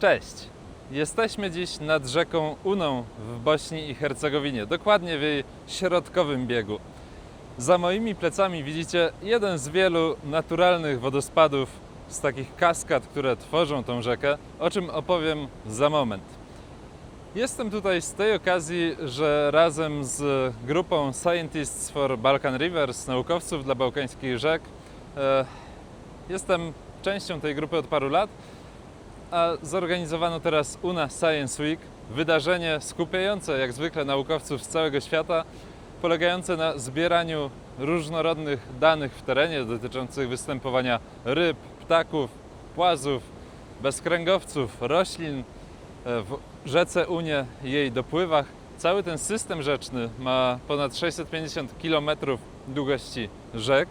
Cześć! Jesteśmy dziś nad rzeką Uną w Bośni i Hercegowinie, dokładnie w jej środkowym biegu. Za moimi plecami widzicie jeden z wielu naturalnych wodospadów z takich kaskad, które tworzą tą rzekę, o czym opowiem za moment. Jestem tutaj z tej okazji, że razem z grupą Scientists for Balkan Rivers, naukowców dla bałkańskich rzek, jestem częścią tej grupy od paru lat, a zorganizowano teraz Una Science Week, wydarzenie skupiające jak zwykle naukowców z całego świata, polegające na zbieraniu różnorodnych danych w terenie dotyczących występowania ryb, ptaków, płazów, bezkręgowców, roślin w rzece Unie i jej dopływach. Cały ten system rzeczny ma ponad 650 km długości rzek.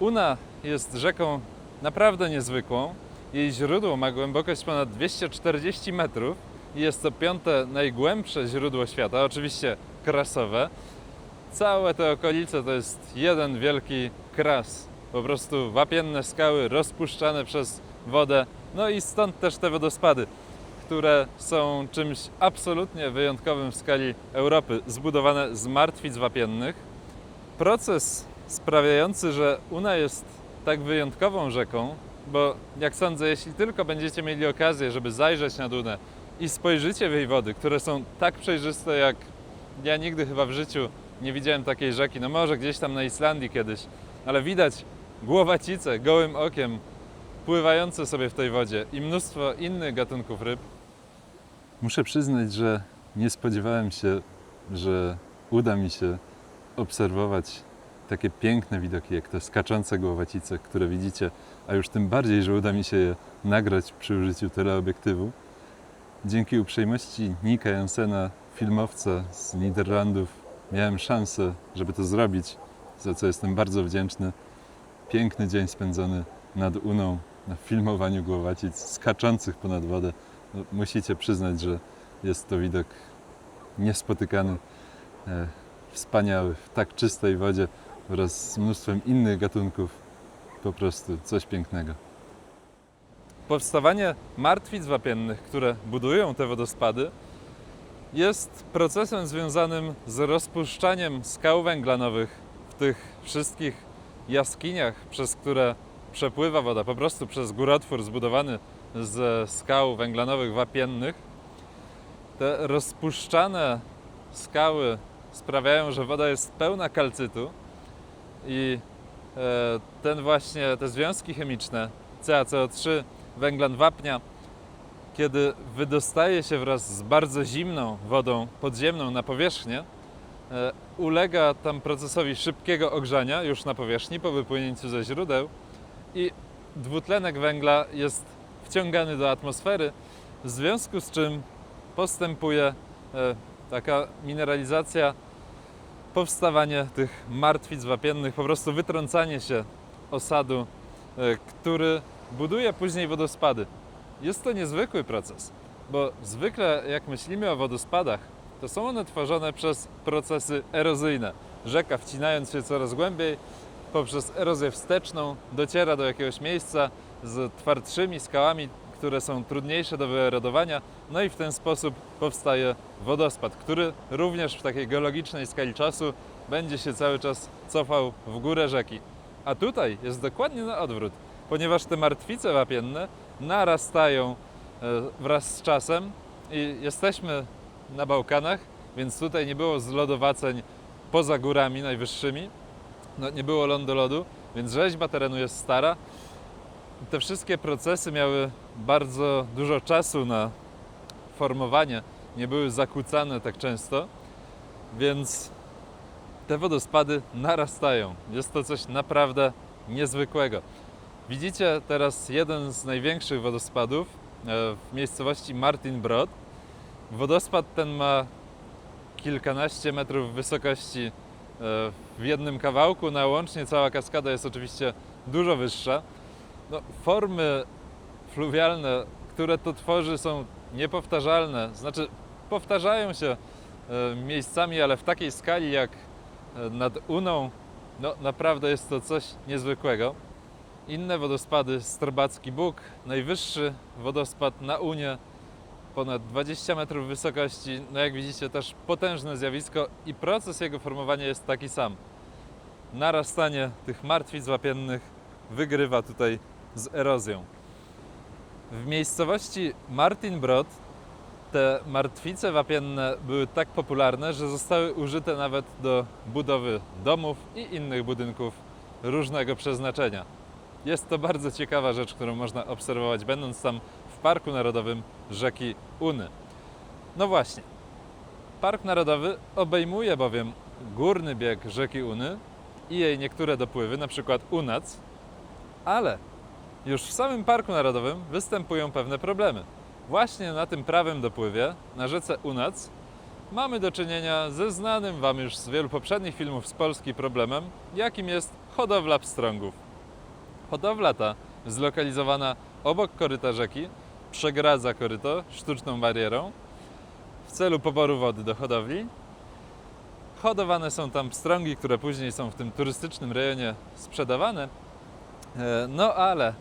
Una jest rzeką naprawdę niezwykłą. Jej źródło ma głębokość ponad 240 metrów i jest to piąte najgłębsze źródło świata, oczywiście krasowe. Całe te okolice to jest jeden wielki kras, po prostu wapienne skały rozpuszczane przez wodę, no i stąd też te wodospady, które są czymś absolutnie wyjątkowym w skali Europy, zbudowane z martwic wapiennych. Proces sprawiający, że Una jest tak wyjątkową rzeką, bo jak sądzę, jeśli tylko będziecie mieli okazję, żeby zajrzeć na Unę i spojrzycie w jej wody, które są tak przejrzyste, jak ja nigdy chyba w życiu nie widziałem takiej rzeki, no może gdzieś tam na Islandii kiedyś, ale widać głowacice gołym okiem pływające sobie w tej wodzie i mnóstwo innych gatunków ryb. Muszę przyznać, że nie spodziewałem się, że uda mi się obserwować takie piękne widoki, jak te skaczące głowacice, które widzicie, a już tym bardziej, że uda mi się je nagrać przy użyciu teleobiektywu. Dzięki uprzejmości Nika Jansena, filmowca z Niderlandów, miałem szansę, żeby to zrobić, za co jestem bardzo wdzięczny. Piękny dzień spędzony nad Uną, na filmowaniu głowacic skaczących ponad wodę. No, musicie przyznać, że jest to widok niespotykany, wspaniały, w tak czystej wodzie wraz z mnóstwem innych gatunków. Po prostu coś pięknego. Powstawanie martwic wapiennych, które budują te wodospady, jest procesem związanym z rozpuszczaniem skał węglanowych w tych wszystkich jaskiniach, przez które przepływa woda, po prostu przez górotwór zbudowany ze skał węglanowych wapiennych. Te rozpuszczane skały sprawiają, że woda jest pełna kalcytu i te związki chemiczne CaCO3, węglan wapnia, kiedy wydostaje się wraz z bardzo zimną wodą podziemną na powierzchnię, ulega tam procesowi szybkiego ogrzania już na powierzchni po wypłynięciu ze źródeł i dwutlenek węgla jest wciągany do atmosfery, w związku z czym postępuje taka mineralizacja, powstawanie tych martwic wapiennych, po prostu wytrącanie się osadu, który buduje później wodospady. Jest to niezwykły proces, bo zwykle jak myślimy o wodospadach, to są one tworzone przez procesy erozyjne. Rzeka, wcinając się coraz głębiej, poprzez erozję wsteczną dociera do jakiegoś miejsca z twardszymi skałami, które są trudniejsze do wyerodowania, no i w ten sposób powstaje wodospad, który również w takiej geologicznej skali czasu będzie się cały czas cofał w górę rzeki. A tutaj jest dokładnie na odwrót, ponieważ te martwice wapienne narastają wraz z czasem i jesteśmy na Bałkanach, więc tutaj nie było zlodowaceń poza górami najwyższymi, no, nie było lądolodu, więc rzeźba terenu jest stara. Te wszystkie procesy miały bardzo dużo czasu na formowanie, nie były zakłócane tak często, więc te wodospady narastają. Jest to coś naprawdę niezwykłego. Widzicie teraz jeden z największych wodospadów w miejscowości Martin Brod. Wodospad ten ma kilkanaście metrów wysokości w jednym kawałku, no, łącznie cała kaskada jest oczywiście dużo wyższa. No, formy fluwialne, które to tworzy, są niepowtarzalne, znaczy powtarzają się miejscami, ale w takiej skali jak nad Uną, no naprawdę jest to coś niezwykłego. Inne wodospady Strobacki Bóg, najwyższy wodospad na Unie, ponad 20 metrów wysokości. No jak widzicie, też potężne zjawisko i proces jego formowania jest taki sam. Narastanie tych martwic wapiennych wygrywa tutaj z erozją. W miejscowości Martinbrod te martwice wapienne były tak popularne, że zostały użyte nawet do budowy domów i innych budynków różnego przeznaczenia. Jest to bardzo ciekawa rzecz, którą można obserwować, będąc tam w Parku Narodowym rzeki Uny. No właśnie, Park Narodowy obejmuje bowiem górny bieg rzeki Uny i jej niektóre dopływy, na przykład Unac, ale już w samym Parku Narodowym występują pewne problemy. Właśnie na tym prawym dopływie, na rzece Unac, mamy do czynienia ze znanym Wam już z wielu poprzednich filmów z Polski problemem, jakim jest hodowla pstrągów. Hodowla ta, zlokalizowana obok koryta rzeki, przegradza koryto sztuczną barierą w celu poboru wody do hodowli. Hodowane są tam pstrągi, które później są w tym turystycznym rejonie sprzedawane. No ale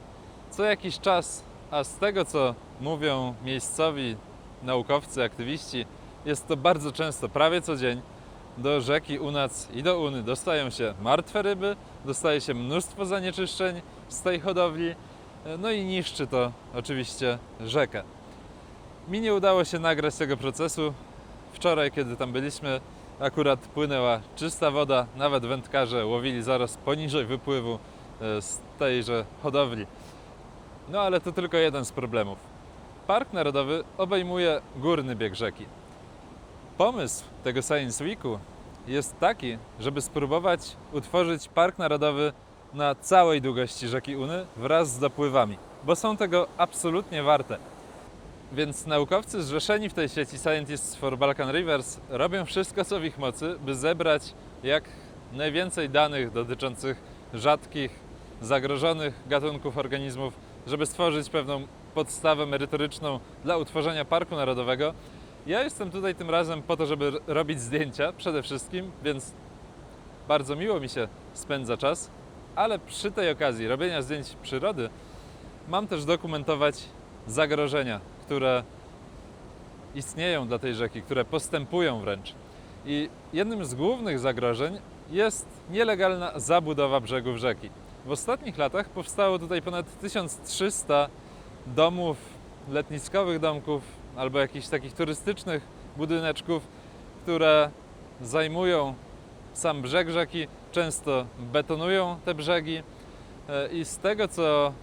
co jakiś czas, a z tego co mówią miejscowi naukowcy, aktywiści, jest to bardzo często, prawie co dzień, do rzeki Unac i do Uny dostają się martwe ryby, dostaje się mnóstwo zanieczyszczeń z tej hodowli, no i niszczy to oczywiście rzekę. Mi nie udało się nagrać tego procesu. Wczoraj, kiedy tam byliśmy, akurat płynęła czysta woda, nawet wędkarze łowili zaraz poniżej wypływu z tejże hodowli. No ale to tylko jeden z problemów. Park Narodowy obejmuje górny bieg rzeki. Pomysł tego Science Weeku jest taki, żeby spróbować utworzyć Park Narodowy na całej długości rzeki Uny wraz z dopływami, bo są tego absolutnie warte. Więc naukowcy zrzeszeni w tej sieci Scientists for Balkan Rivers robią wszystko, co w ich mocy, by zebrać jak najwięcej danych dotyczących rzadkich, zagrożonych gatunków organizmów, żeby stworzyć pewną podstawę merytoryczną dla utworzenia Parku Narodowego. Ja jestem tutaj tym razem po to, żeby robić zdjęcia przede wszystkim, więc bardzo miło mi się spędza czas, ale przy tej okazji robienia zdjęć przyrody mam też dokumentować zagrożenia, które istnieją dla tej rzeki, które postępują wręcz. I jednym z głównych zagrożeń jest nielegalna zabudowa brzegów rzeki. W ostatnich latach powstało tutaj ponad 1300 domów, letniskowych domków albo jakichś takich turystycznych budyneczków, które zajmują sam brzeg rzeki, często betonują te brzegi i z tego, co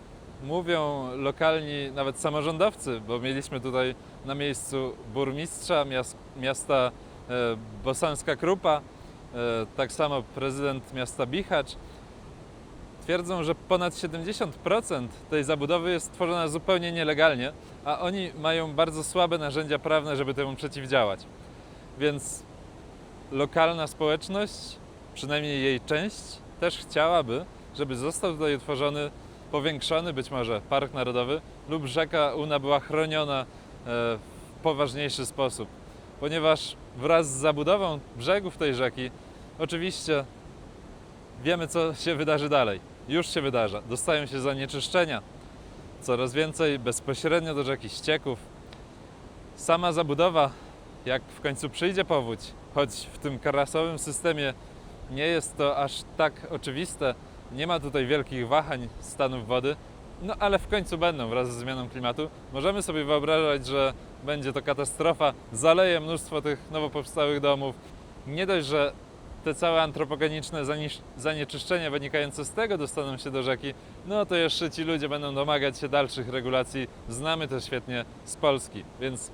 mówią lokalni nawet samorządowcy, bo mieliśmy tutaj na miejscu burmistrza miasta Bosanska Krupa, tak samo prezydent miasta Bihać, twierdzą, że ponad 70% tej zabudowy jest tworzona zupełnie nielegalnie, a oni mają bardzo słabe narzędzia prawne, żeby temu przeciwdziałać. Więc lokalna społeczność, przynajmniej jej część, też chciałaby, żeby został tutaj utworzony, powiększony być może Park Narodowy lub rzeka Una była chroniona w poważniejszy sposób. Ponieważ wraz z zabudową brzegów tej rzeki oczywiście wiemy, co się wydarzy dalej. Już się wydarza. Dostają się zanieczyszczenia. Coraz więcej bezpośrednio do rzeki ścieków. Sama zabudowa, jak w końcu przyjdzie powódź, choć w tym karasowym systemie nie jest to aż tak oczywiste, nie ma tutaj wielkich wahań stanów wody, no ale w końcu będą wraz ze zmianą klimatu. Możemy sobie wyobrażać, że będzie to katastrofa, zaleje mnóstwo tych nowo powstałych domów. Nie dość, że te całe antropogeniczne zanieczyszczenia wynikające z tego dostaną się do rzeki, no to jeszcze ci ludzie będą domagać się dalszych regulacji. Znamy to świetnie z Polski, więc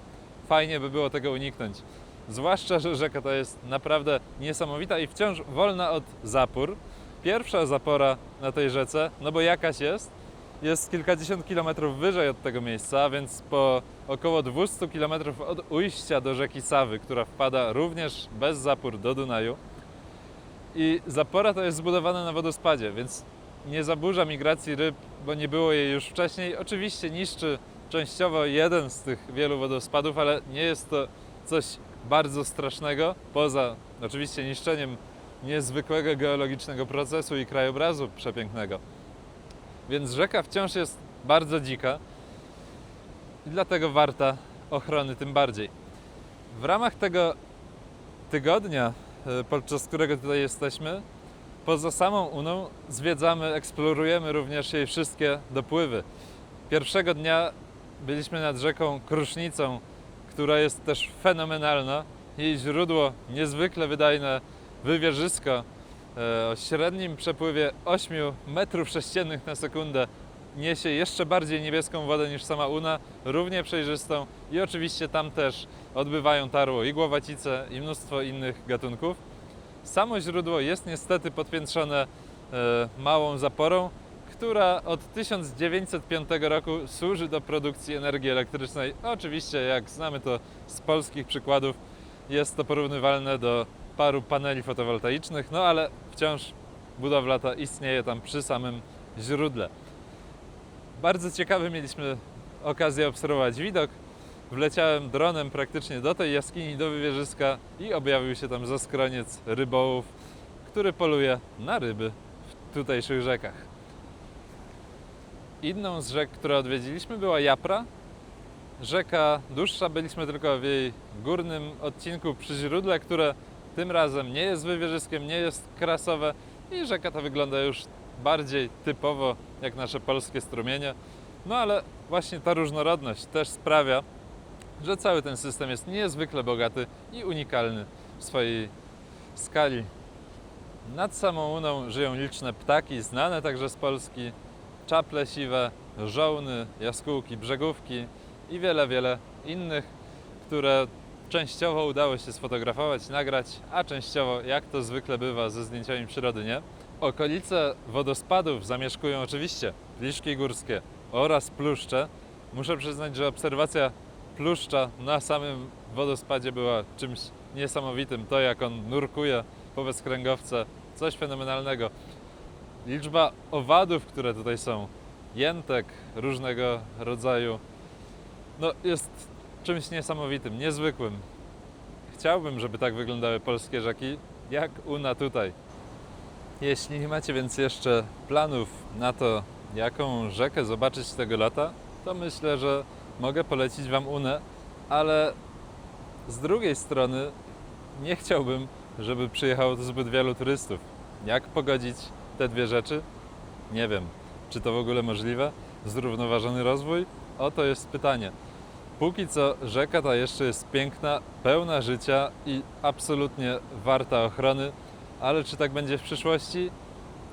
fajnie by było tego uniknąć. Zwłaszcza, że rzeka ta jest naprawdę niesamowita i wciąż wolna od zapór. Pierwsza zapora na tej rzece, no bo jakaś jest kilkadziesiąt kilometrów wyżej od tego miejsca, więc po około 200 kilometrów od ujścia do rzeki Sawy, która wpada również bez zapór do Dunaju. I zapora to jest zbudowana na wodospadzie, więc nie zaburza migracji ryb, bo nie było jej już wcześniej. Oczywiście niszczy częściowo jeden z tych wielu wodospadów, ale nie jest to coś bardzo strasznego, poza oczywiście niszczeniem niezwykłego geologicznego procesu i krajobrazu przepięknego. więc rzeka wciąż jest bardzo dzika i dlatego warta ochrony tym bardziej. W ramach tego tygodnia, podczas którego tutaj jesteśmy, poza samą Uną zwiedzamy, eksplorujemy również jej wszystkie dopływy. Pierwszego dnia byliśmy nad rzeką Krusznicą, która jest też fenomenalna. Jej źródło niezwykle wydajne wywierzysko o średnim przepływie 8 metrów sześciennych na sekundę niesie jeszcze bardziej niebieską wodę niż sama Una, równie przejrzystą i oczywiście tam też odbywają tarło i głowacice i mnóstwo innych gatunków. Samo źródło jest niestety podpiętrzone małą zaporą, która od 1905 roku służy do produkcji energii elektrycznej. Oczywiście, jak znamy to z polskich przykładów, jest to porównywalne do paru paneli fotowoltaicznych, no ale wciąż budowla ta istnieje tam przy samym źródle. Bardzo ciekawy mieliśmy okazję obserwować widok. Wleciałem dronem praktycznie do tej jaskini, do wywierzyska i objawił się tam zaskroniec rybołów, który poluje na ryby w tutejszych rzekach. Inną z rzek, które odwiedziliśmy, była Japra. Rzeka dłuższa, byliśmy tylko w jej górnym odcinku przy źródle, które tym razem nie jest wywierzyskiem, nie jest krasowe i rzeka ta wygląda już bardziej typowo jak nasze polskie strumienie. No ale właśnie ta różnorodność też sprawia, że cały ten system jest niezwykle bogaty i unikalny w swojej skali. Nad samą Uną żyją liczne ptaki, znane także z Polski, czaple siwe, żołny, jaskółki, brzegówki i wiele innych, które częściowo udało się sfotografować, nagrać, a częściowo, jak to zwykle bywa ze zdjęciami przyrody, nie? Okolice wodospadów zamieszkują oczywiście liszki górskie oraz pluszcze. Muszę przyznać, że obserwacja pluszcza na samym wodospadzie była czymś niesamowitym. To, jak on nurkuje po bezkręgowce, coś fenomenalnego. Liczba owadów, które tutaj są, jętek różnego rodzaju, no jest czymś niesamowitym, niezwykłym. Chciałbym, żeby tak wyglądały polskie rzeki, jak Una tutaj. Jeśli nie macie więc jeszcze planów na to, jaką rzekę zobaczyć tego lata, to myślę, że mogę polecić Wam Unę, ale z drugiej strony nie chciałbym, żeby przyjechało tu zbyt wielu turystów. Jak pogodzić te dwie rzeczy? Nie wiem. Czy to w ogóle możliwe? Zrównoważony rozwój? Oto jest pytanie. Póki co rzeka ta jeszcze jest piękna, pełna życia i absolutnie warta ochrony, ale czy tak będzie w przyszłości?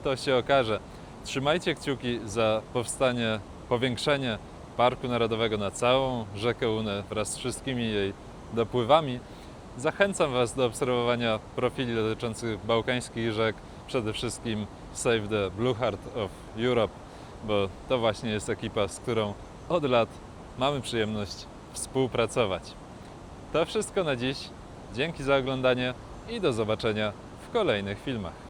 To się okaże. Trzymajcie kciuki za powstanie, powiększenie Parku Narodowego na całą rzekę Unę wraz z wszystkimi jej dopływami. Zachęcam Was do obserwowania profili dotyczących bałkańskich rzek, przede wszystkim Save the Blue Heart of Europe, bo to właśnie jest ekipa, z którą od lat mamy przyjemność współpracować. To wszystko na dziś. Dzięki za oglądanie i do zobaczenia w kolejnych filmach.